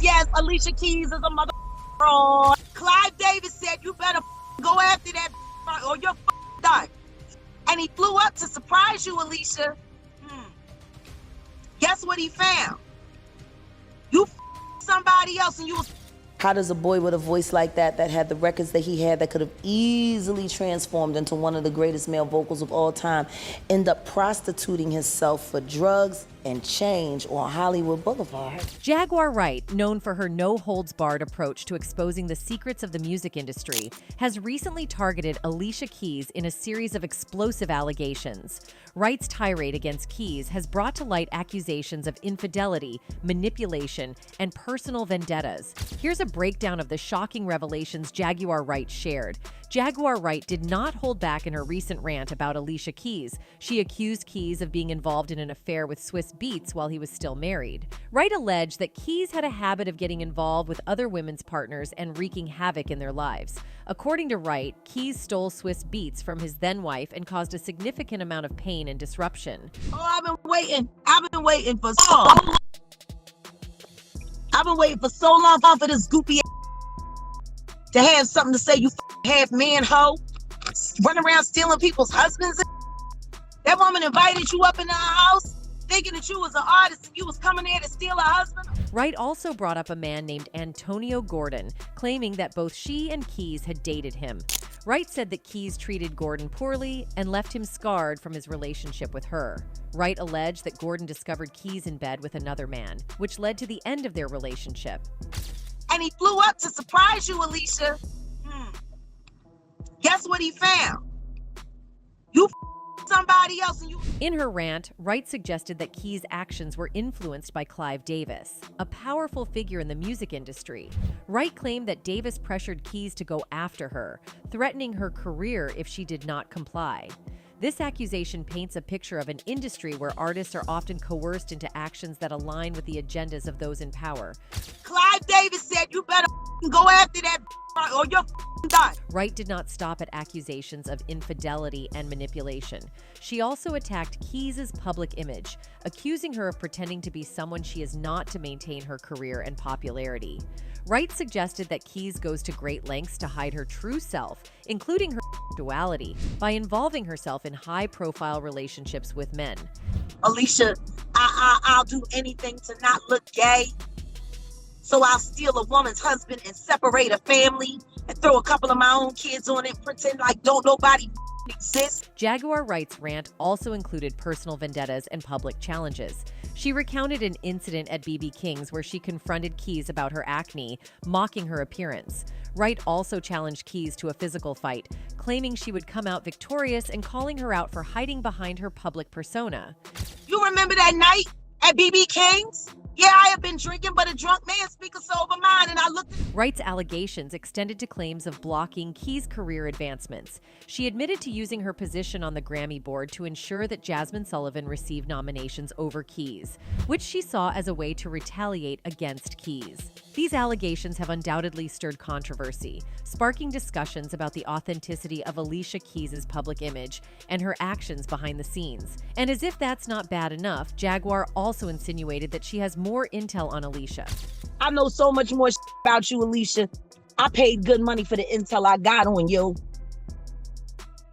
yes, Alicia Keys is a mother fraud. Clive Davis said, you better go after that or you're done. And he flew up to surprise you, Alicia. Guess what he found? You somebody else and you was. How does a boy with a voice like that had the records that he had that could have easily transformed into one of the greatest male vocals of all time, end up prostituting himself for drugs and change on Hollywood Boulevard? Jaguar Wright, known for her no-holds-barred approach to exposing the secrets of the music industry, has recently targeted Alicia Keys in a series of explosive allegations. Wright's tirade against Keys has brought to light accusations of infidelity, manipulation, and personal vendettas. Here's a breakdown of the shocking revelations Jaguar Wright shared. Jaguar Wright did not hold back in her recent rant about Alicia Keys. She accused Keys of being involved in an affair with Swiss Beats while he was still married. Wright alleged that Keys had a habit of getting involved with other women's partners and wreaking havoc in their lives. According to Wright, Keys stole Swiss Beats from his then-wife and caused a significant amount of pain and disruption. Oh, I've been waiting for so long for this goopy to have something to say. You half man hoe, run around stealing people's husbands. That woman invited you up in her house thinking that you was an artist and you was coming there to steal her husband. Wright also brought up a man named Antonio Gordon, claiming that both she and Keys had dated him. Wright said that Keys treated Gordon poorly and left him scarred from his relationship with her. Wright alleged that Gordon discovered Keys in bed with another man, which led to the end of their relationship. And he flew up to surprise you, Alicia. Guess what he found? You somebody else and you. In her rant, Wright suggested that Keys' actions were influenced by Clive Davis, a powerful figure in the music industry. Wright claimed that Davis pressured Keys to go after her, threatening her career if she did not comply. This accusation paints a picture of an industry where artists are often coerced into actions that align with the agendas of those in power. Clive Davis said, you better go after that or you're done. Wright did not stop at accusations of infidelity and manipulation. She also attacked Keys' public image, accusing her of pretending to be someone she is not to maintain her career and popularity. Wright suggested that Keys goes to great lengths to hide her true self, including her duality, by involving herself in high-profile relationships with men. Alicia, I'll do anything to not look gay. So I'll steal a woman's husband and separate a family and throw a couple of my own kids on it and pretend like don't nobody exists. Jaguar Wright's rant also included personal vendettas and public challenges. She recounted an incident at B.B. King's where she confronted Keys about her acne, mocking her appearance. Wright also challenged Keys to a physical fight, claiming she would come out victorious and calling her out for hiding behind her public persona. You remember that night at B.B. King's? Yeah, I have been drinking, but a drunk man speaks a sober mind, and I looked at. Wright's allegations extended to claims of blocking Keys' career advancements. She admitted to using her position on the Grammy board to ensure that Jasmine Sullivan received nominations over Keys, which she saw as a way to retaliate against Keys. These allegations have undoubtedly stirred controversy, sparking discussions about the authenticity of Alicia Keys' public image and her actions behind the scenes. And as if that's not bad enough, Jaguar also insinuated that she has more intel on Alicia. I know so much more about you, Alicia. I paid good money for the intel I got on you.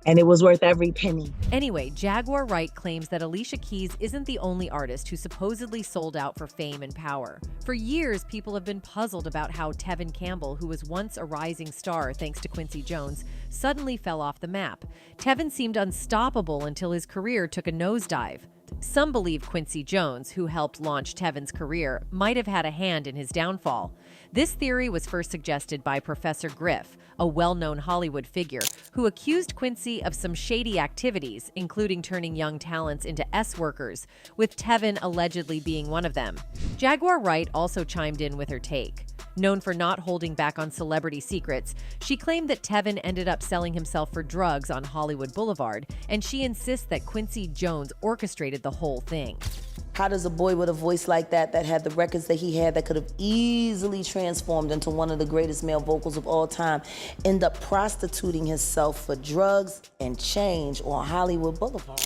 And it was worth every penny. Anyway, Jaguar Wright claims that Alicia Keys isn't the only artist who supposedly sold out for fame and power. For years, people have been puzzled about how Tevin Campbell, who was once a rising star thanks to Quincy Jones, suddenly fell off the map. Tevin seemed unstoppable until his career took a nosedive. Some believe Quincy Jones, who helped launch Tevin's career, might have had a hand in his downfall. This theory was first suggested by Professor Griff, a well-known Hollywood figure, who accused Quincy of some shady activities, including turning young talents into S-workers, with Tevin allegedly being one of them. Jaguar Wright also chimed in with her take. Known for not holding back on celebrity secrets, she claimed that Tevin ended up selling himself for drugs on Hollywood Boulevard, and she insists that Quincy Jones orchestrated the whole thing. How does a boy with a voice like that had the records that he had that could have easily transformed into one of the greatest male vocals of all time, end up prostituting himself for drugs and change on Hollywood Boulevard?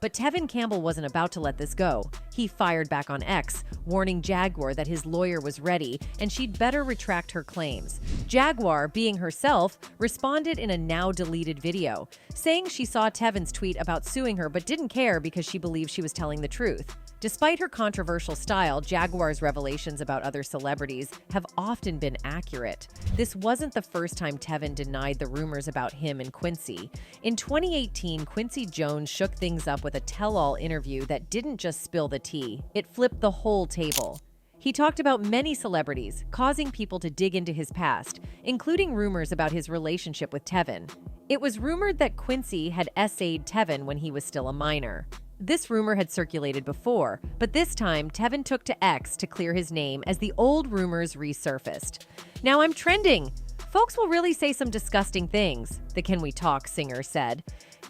But Tevin Campbell wasn't about to let this go. He fired back on X, warning Jaguar that his lawyer was ready and she'd better retract her claims. Jaguar, being herself, responded in a now-deleted video, saying she saw Tevin's tweet about suing her but didn't care because she believed she was telling the truth. Despite her controversial style, Jaguar's revelations about other celebrities have often been accurate. This wasn't the first time Tevin denied the rumors about him and Quincy. In 2018, Quincy Jones shook things up with a tell-all interview that didn't just spill the tea, it flipped the whole table. He talked about many celebrities, causing people to dig into his past, including rumors about his relationship with Tevin. It was rumored that Quincy had essayed Tevin when he was still a minor. This rumor had circulated before, but this time Tevin took to X to clear his name as the old rumors resurfaced. "Now I'm trending. Folks will really say some disgusting things," the Can We Talk singer said.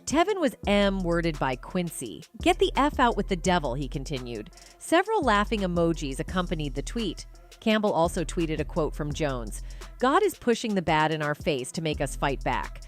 Tevin was M-worded by Quincy. "Get the F out with the devil," he continued. Several laughing emojis accompanied the tweet. Campbell also tweeted a quote from Jones, "God is pushing the bad in our face to make us fight back."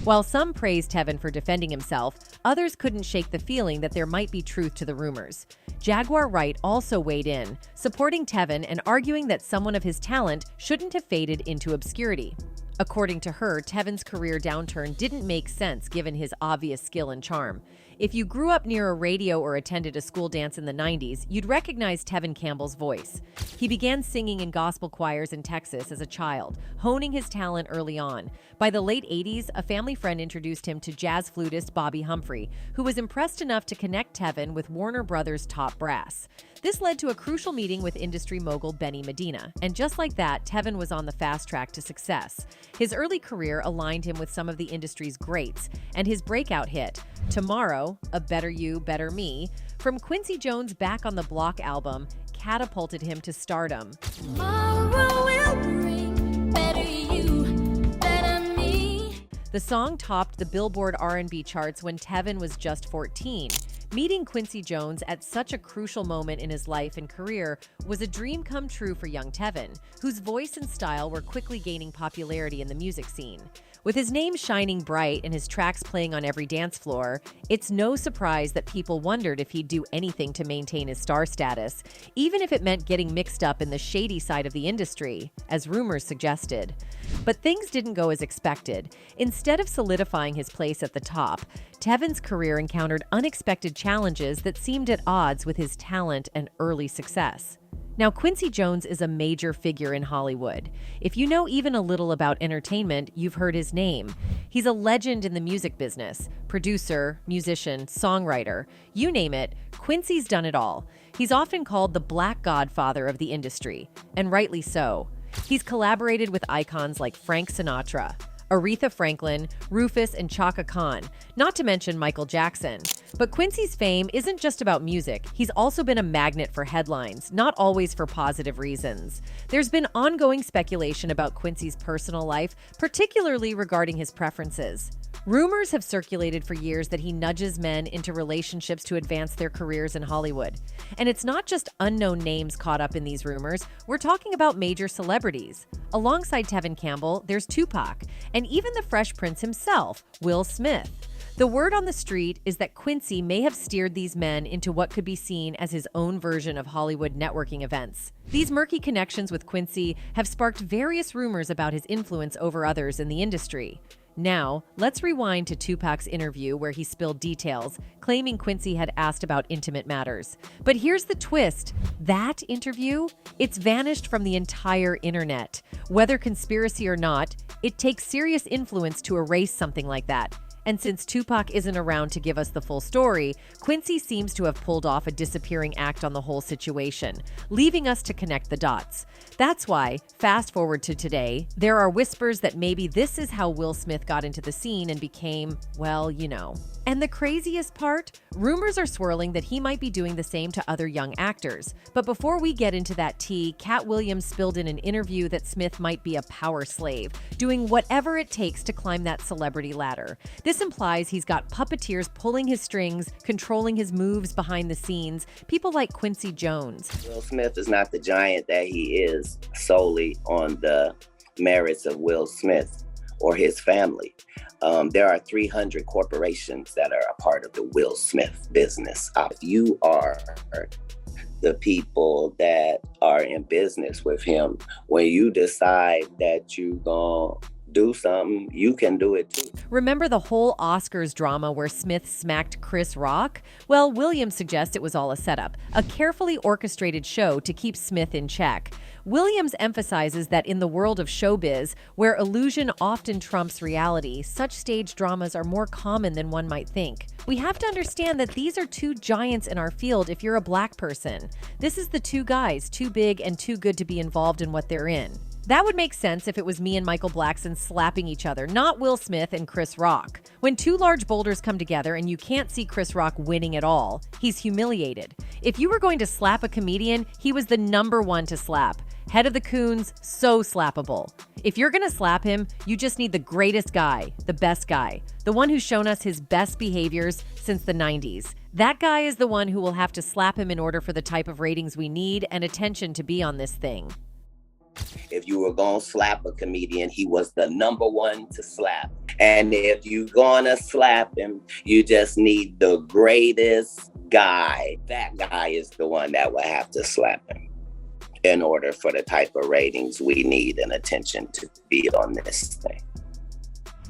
While some praised Tevin for defending himself, others couldn't shake the feeling that there might be truth to the rumors. Jaguar Wright also weighed in, supporting Tevin and arguing that someone of his talent shouldn't have faded into obscurity. According to her, Tevin's career downturn didn't make sense given his obvious skill and charm. If you grew up near a radio or attended a school dance in the 90s, you'd recognize Tevin Campbell's voice. He began singing in gospel choirs in Texas as a child, honing his talent early on. By the late 80s, a family friend introduced him to jazz flutist Bobby Humphrey, who was impressed enough to connect Tevin with Warner Brothers' top brass. This led to a crucial meeting with industry mogul Benny Medina, and just like that, Tevin was on the fast track to success. His early career aligned him with some of the industry's greats, and his breakout hit, Tomorrow, A Better You, Better Me, from Quincy Jones' Back on the Block album, catapulted him to stardom. Tomorrow will bring better you, better me. The song topped the Billboard R&B charts when Tevin was just 14. Meeting Quincy Jones at such a crucial moment in his life and career was a dream come true for young Tevin, whose voice and style were quickly gaining popularity in the music scene. With his name shining bright and his tracks playing on every dance floor, it's no surprise that people wondered if he'd do anything to maintain his star status, even if it meant getting mixed up in the shady side of the industry, as rumors suggested. But things didn't go as expected. Instead of solidifying his place at the top, Tevin's career encountered unexpected challenges that seemed at odds with his talent and early success. Now, Quincy Jones is a major figure in Hollywood. If you know even a little about entertainment, you've heard his name. He's a legend in the music business, producer, musician, songwriter. You name it, Quincy's done it all. He's often called the Black Godfather of the industry, and rightly so. He's collaborated with icons like Frank Sinatra, Aretha Franklin, Rufus, and Chaka Khan, not to mention Michael Jackson. But Quincy's fame isn't just about music. He's also been a magnet for headlines, not always for positive reasons. There's been ongoing speculation about Quincy's personal life, particularly regarding his preferences. Rumors have circulated for years that he nudges men into relationships to advance their careers in Hollywood. And it's not just unknown names caught up in these rumors, we're talking about major celebrities. Alongside Tevin Campbell, there's Tupac, and even the Fresh Prince himself, Will Smith. The word on the street is that Quincy may have steered these men into what could be seen as his own version of Hollywood networking events. These murky connections with Quincy have sparked various rumors about his influence over others in the industry. Now, let's rewind to Tupac's interview where he spilled details, claiming Quincy had asked about intimate matters. But here's the twist. That interview? It's vanished from the entire internet. Whether conspiracy or not, it takes serious influence to erase something like that. And since Tupac isn't around to give us the full story, Quincy seems to have pulled off a disappearing act on the whole situation, leaving us to connect the dots. That's why, fast forward to today, there are whispers that maybe this is how Will Smith got into the scene and became, well, you know. And the craziest part? Rumors are swirling that he might be doing the same to other young actors. But before we get into that tea, Cat Williams spilled in an interview that Smith might be a power slave, doing whatever it takes to climb that celebrity ladder. This implies he's got puppeteers pulling his strings, controlling his moves behind the scenes, people like Quincy Jones. Will Smith is not the giant that he is solely on the merits of Will Smith. or his family. There are 300 corporations that are a part of the Will Smith business. If you are the people that are in business with him, when you decide that you gonna do something, you can do it too. Remember the whole Oscars drama where Smith smacked Chris Rock? Well, Williams suggests it was all a setup, a carefully orchestrated show to keep Smith in check. Williams emphasizes that in the world of showbiz, where illusion often trumps reality, such stage dramas are more common than one might think. We have to understand that these are two giants in our field if you're a black person. This is the two guys, too big and too good to be involved in what they're in. That would make sense if it was me and Michael Blackson slapping each other, not Will Smith and Chris Rock. When two large boulders come together and you can't see Chris Rock winning at all, he's humiliated. If you were going to slap a comedian, he was the number one to slap. Head of the Coons, so slappable. If you're gonna slap him, you just need the greatest guy, the best guy, the one who's shown us his best behaviors since the 90s. That guy is the one who will have to slap him in order for the type of ratings we need and attention to be on this thing. If you were gonna slap a comedian, he was the number one to slap. And if you're gonna slap him, you just need the greatest guy. That guy is the one that will have to slap him in order for the type of ratings we need and attention to be on this thing.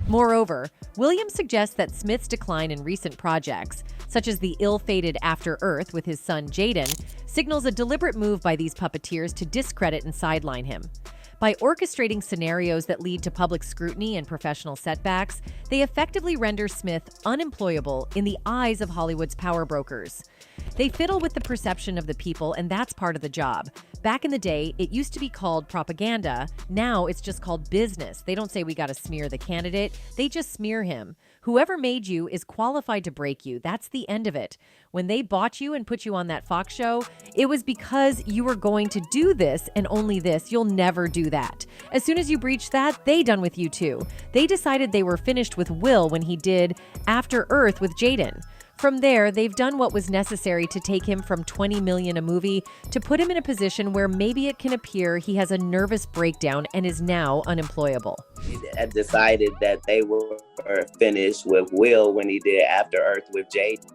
Moreover, Williams suggests that Smith's decline in recent projects, such as the ill-fated After Earth with his son Jaden, signals a deliberate move by these puppeteers to discredit and sideline him. By orchestrating scenarios that lead to public scrutiny and professional setbacks, they effectively render Smith unemployable in the eyes of Hollywood's power brokers. They fiddle with the perception of the people, and that's part of the job. Back in the day, it used to be called propaganda. Now it's just called business. They don't say we got to smear the candidate. They just smear him. Whoever made you is qualified to break you. That's the end of it. When they bought you and put you on that Fox show, it was because you were going to do this and only this. You'll never do that. As soon as you breached that, they done with you too. They decided they were finished with Will when he did After Earth with Jaden. From there, they've done what was necessary to take him from $20 million a movie to put him in a position where maybe it can appear he has a nervous breakdown and is now unemployable. They decided that they were finished with Will when he did After Earth with Jaden.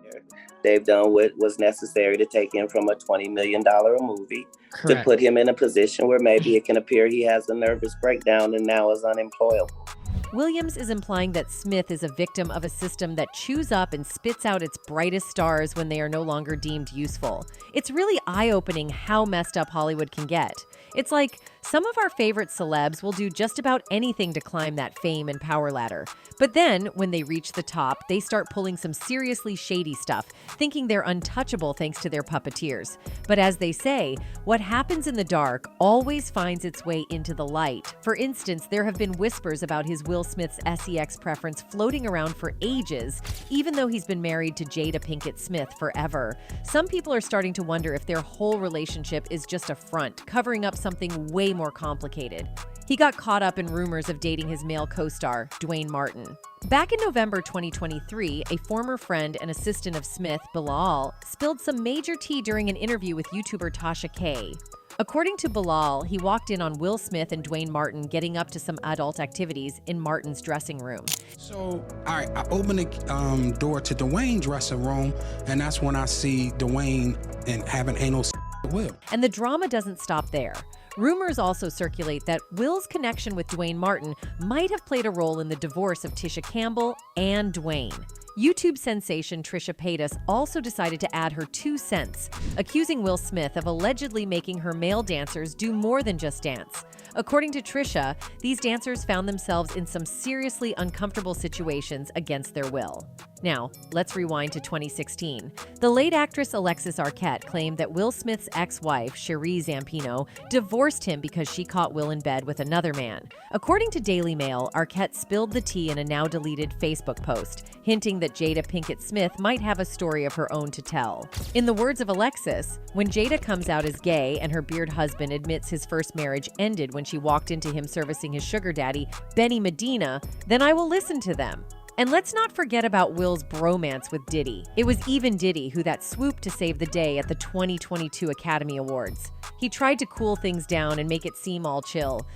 They've done what was necessary to take him from a $20 million a movie to put him in a position where maybe it can appear he has a nervous breakdown and now is unemployable. Williams is implying that Smith is a victim of a system that chews up and spits out its brightest stars when they are no longer deemed useful. It's really eye-opening how messed up Hollywood can get. It's like some of our favorite celebs will do just about anything to climb that fame and power ladder. But then, when they reach the top, they start pulling some seriously shady stuff, thinking they're untouchable thanks to their puppeteers. But as they say, what happens in the dark always finds its way into the light. For instance, there have been whispers about his Will Smith's sex preference floating around for ages, even though he's been married to Jada Pinkett Smith forever. Some people are starting to wonder if their whole relationship is just a front, covering up something way more complicated. He got caught up in rumors of dating his male co-star, Dwayne Martin. Back in November 2023, a former friend and assistant of Smith, Bilal, spilled some major tea during an interview with YouTuber Tasha K. According to Bilal, he walked in on Will Smith and Dwayne Martin getting up to some adult activities in Martin's dressing room. So I open the door to Dwayne's dressing room, and that's when I see Dwayne and having anal with Will. And the drama doesn't stop there. Rumors also circulate that Will's connection with Dwayne Martin might have played a role in the divorce of Tisha Campbell and Dwayne. YouTube sensation Trisha Paytas also decided to add her 2 cents, accusing Will Smith of allegedly making her male dancers do more than just dance. According to Trisha, these dancers found themselves in some seriously uncomfortable situations against their will. Now, let's rewind to 2016. The late actress Alexis Arquette claimed that Will Smith's ex-wife, Cherie Zampino, divorced him because she caught Will in bed with another man. According to Daily Mail, Arquette spilled the tea in a now-deleted Facebook post, hinting that Jada Pinkett Smith might have a story of her own to tell. In the words of Alexis, when Jada comes out as gay and her beard husband admits his first marriage ended when she walked into him servicing his sugar daddy, Benny Medina, then I will listen to them. And let's not forget about Will's bromance with Diddy. It was even Diddy who that swooped to save the day at the 2022 Academy Awards. He tried to cool things down and make it seem all chill.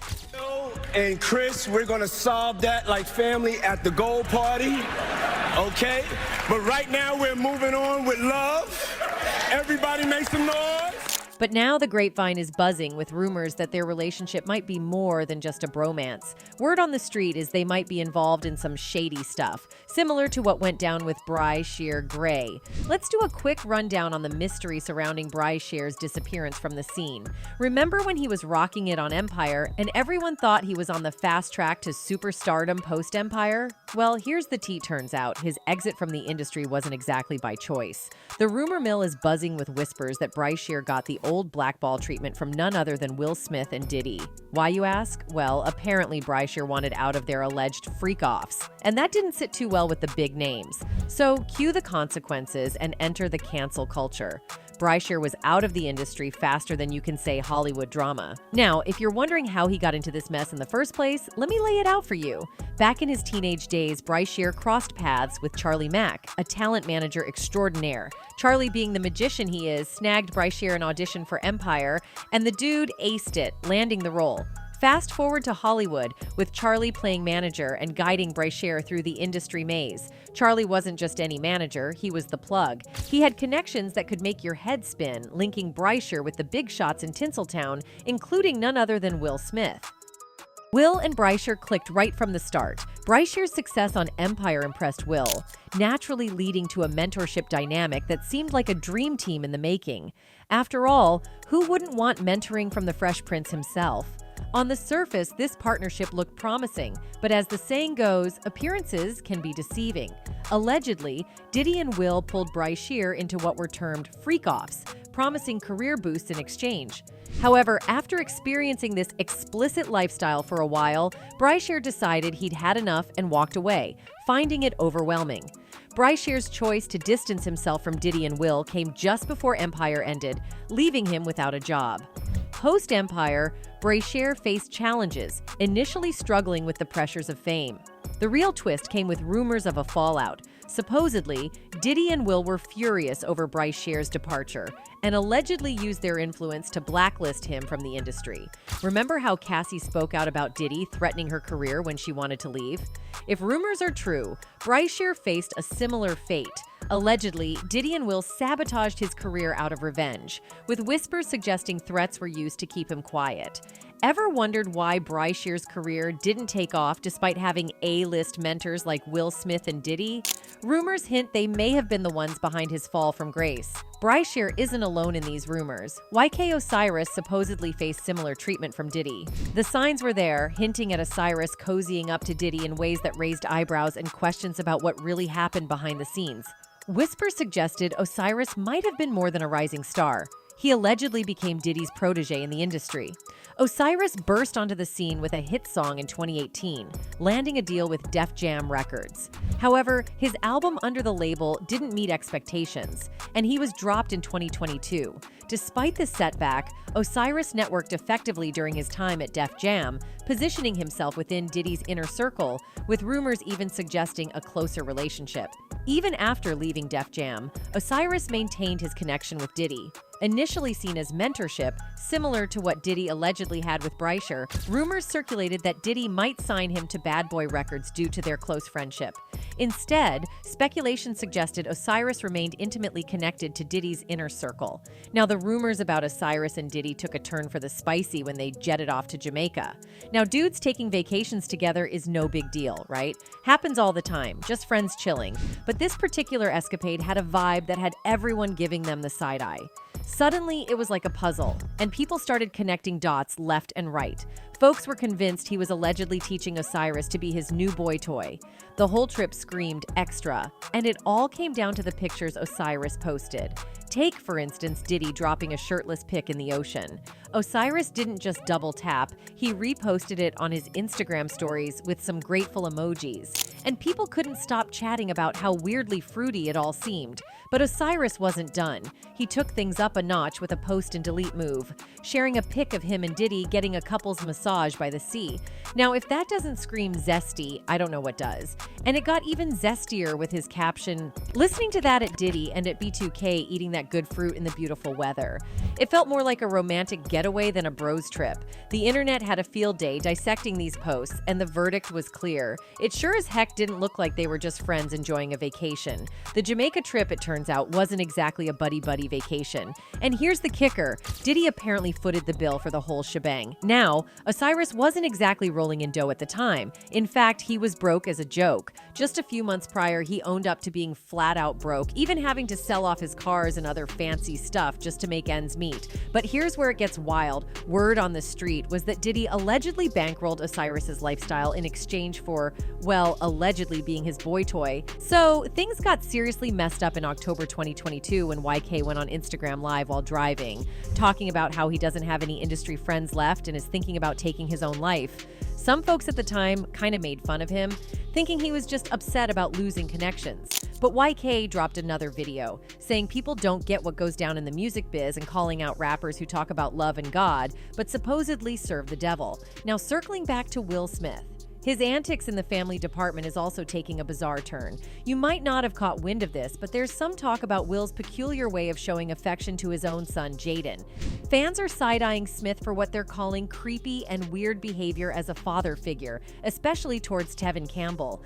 and Chris, we're gonna solve that like family at the goal party, okay? But right now we're moving on with love. Everybody make some noise. But now the grapevine is buzzing with rumors that their relationship might be more than just a bromance. Word on the street is they might be involved in some shady stuff, similar to what went down with Bryshere Gray. Let's do a quick rundown on the mystery surrounding Bryshere's disappearance from the scene. Remember when he was rocking it on Empire and everyone thought he was on the fast track to superstardom post-Empire? Well, here's the tea turns out. His exit from the industry wasn't exactly by choice. The rumor mill is buzzing with whispers that Bryshere got the old blackball treatment from none other than Will Smith and Diddy. Why, you ask? Well, apparently Bryshere wanted out of their alleged freak-offs, and that didn't sit too well with the big names. So cue the consequences and enter the cancel culture. Bryshere was out of the industry faster than you can say Hollywood drama. Now, if you're wondering how he got into this mess in the first place, let me lay it out for you. Back in his teenage days, Bryshere crossed paths with Charlie Mack, a talent manager extraordinaire. Charlie, being the magician he is, snagged Bryshere an audition for Empire, and the dude aced it, landing the role. Fast forward to Hollywood, with Charlie playing manager and guiding Bryshere through the industry maze. Charlie wasn't just any manager, he was the plug. He had connections that could make your head spin, linking Bryshere with the big shots in Tinseltown, including none other than Will Smith. Will and Bryshere clicked right from the start. Bryshere's success on Empire impressed Will, naturally leading to a mentorship dynamic that seemed like a dream team in the making. After all, who wouldn't want mentoring from the Fresh Prince himself? On the surface, this partnership looked promising, but as the saying goes, appearances can be deceiving. Allegedly, Diddy and Will pulled Bryshere into what were termed freak-offs, promising career boosts in exchange. However, after experiencing this explicit lifestyle for a while, Bryshere decided he'd had enough and walked away, finding it overwhelming. Bryshere's choice to distance himself from Diddy and Will came just before Empire ended, leaving him without a job. Post-Empire, Bryshere faced challenges, initially struggling with the pressures of fame. The real twist came with rumors of a fallout. Supposedly, Diddy and Will were furious over Bryshere's departure and allegedly used their influence to blacklist him from the industry. Remember how Cassie spoke out about Diddy threatening her career when she wanted to leave? If rumors are true, Bryshere faced a similar fate. Allegedly, Diddy and Will sabotaged his career out of revenge, with whispers suggesting threats were used to keep him quiet. Ever wondered why Bryshere's career didn't take off despite having A-list mentors like Will Smith and Diddy? Rumors hint they may have been the ones behind his fall from grace. Bryshere isn't alone in these rumors. YK Osiris supposedly faced similar treatment from Diddy. The signs were there, hinting at Osiris cozying up to Diddy in ways that raised eyebrows and questions about what really happened behind the scenes. Whispers suggested Osiris might have been more than a rising star. He allegedly became Diddy's protege in the industry. Osiris burst onto the scene with a hit song in 2018, landing a deal with Def Jam Records. However, his album under the label didn't meet expectations, and he was dropped in 2022. Despite this setback, Osiris networked effectively during his time at Def Jam, positioning himself within Diddy's inner circle, with rumors even suggesting a closer relationship. Even after leaving Def Jam, Osiris maintained his connection with Diddy. Initially seen as mentorship, similar to what Diddy allegedly had with Bryshere, rumors circulated that Diddy might sign him to Bad Boy Records due to their close friendship. Instead, speculation suggested Osiris remained intimately connected to Diddy's inner circle. Now, the rumors about Osiris and Diddy took a turn for the spicy when they jetted off to Jamaica. Now, dudes taking vacations together is no big deal, right? Happens all the time, just friends chilling. But this particular escapade had a vibe that had everyone giving them the side eye. Suddenly, it was like a puzzle, and people started connecting dots left and right. Folks were convinced he was allegedly teaching Osiris to be his new boy toy. The whole trip screamed extra, and it all came down to the pictures Osiris posted. Take, for instance, Diddy dropping a shirtless pic in the ocean. Osiris didn't just double tap, he reposted it on his Instagram stories with some grateful emojis. And people couldn't stop chatting about how weirdly fruity it all seemed. But Osiris wasn't done. He took things up a notch with a post and delete move, sharing a pic of him and Diddy getting a couple's massage massage by the sea. Now, if that doesn't scream zesty, I don't know what does. And it got even zestier with his caption, listening to that at Diddy and at B2K eating that good fruit in the beautiful weather. It felt more like a romantic getaway than a bros trip. The internet had a field day dissecting these posts, and the verdict was clear. It sure as heck didn't look like they were just friends enjoying a vacation. The Jamaica trip, it turns out, wasn't exactly a buddy-buddy vacation. And here's the kicker. Diddy apparently footed the bill for the whole shebang. Now, Osiris wasn't exactly rolling in dough at the time. In fact, he was broke as a joke. Just a few months prior, he owned up to being flat out broke, even having to sell off his cars and other fancy stuff just to make ends meet. But here's where it gets wild. Word on the street was that Diddy allegedly bankrolled Osiris's lifestyle in exchange for, well, allegedly being his boy toy. So things got seriously messed up in October 2022 when YK went on Instagram Live while driving, talking about how he doesn't have any industry friends left and is thinking about taking his own life. Some folks at the time kind of made fun of him, thinking he was just upset about losing connections. But YK dropped another video, saying people don't get what goes down in the music biz and calling out rappers who talk about love and God, but supposedly serve the devil. Now, circling back to Will Smith. His antics in the family department is also taking a bizarre turn. You might not have caught wind of this, but there's some talk about Will's peculiar way of showing affection to his own son, Jaden. Fans are side-eyeing Smith for what they're calling creepy and weird behavior as a father figure, especially towards Tevin Campbell.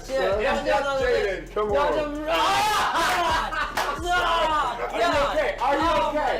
Jaden, come on. Are you okay?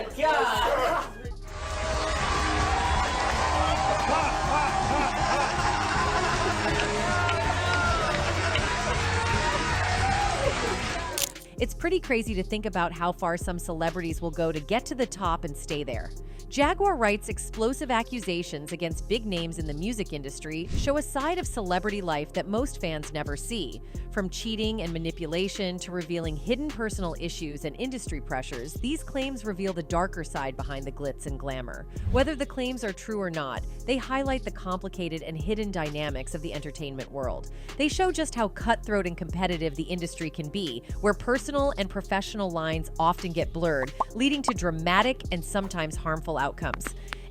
It's pretty crazy to think about how far some celebrities will go to get to the top and stay there. Jaguar Wright's explosive accusations against big names in the music industry show a side of celebrity life that most fans never see. From cheating and manipulation to revealing hidden personal issues and industry pressures, these claims reveal the darker side behind the glitz and glamour. Whether the claims are true or not, they highlight the complicated and hidden dynamics of the entertainment world. They show just how cutthroat and competitive the industry can be, where personal and professional lines often get blurred, leading to dramatic and sometimes harmful outcomes.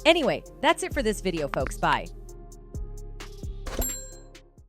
Anyway, that's it for this video, folks. Bye.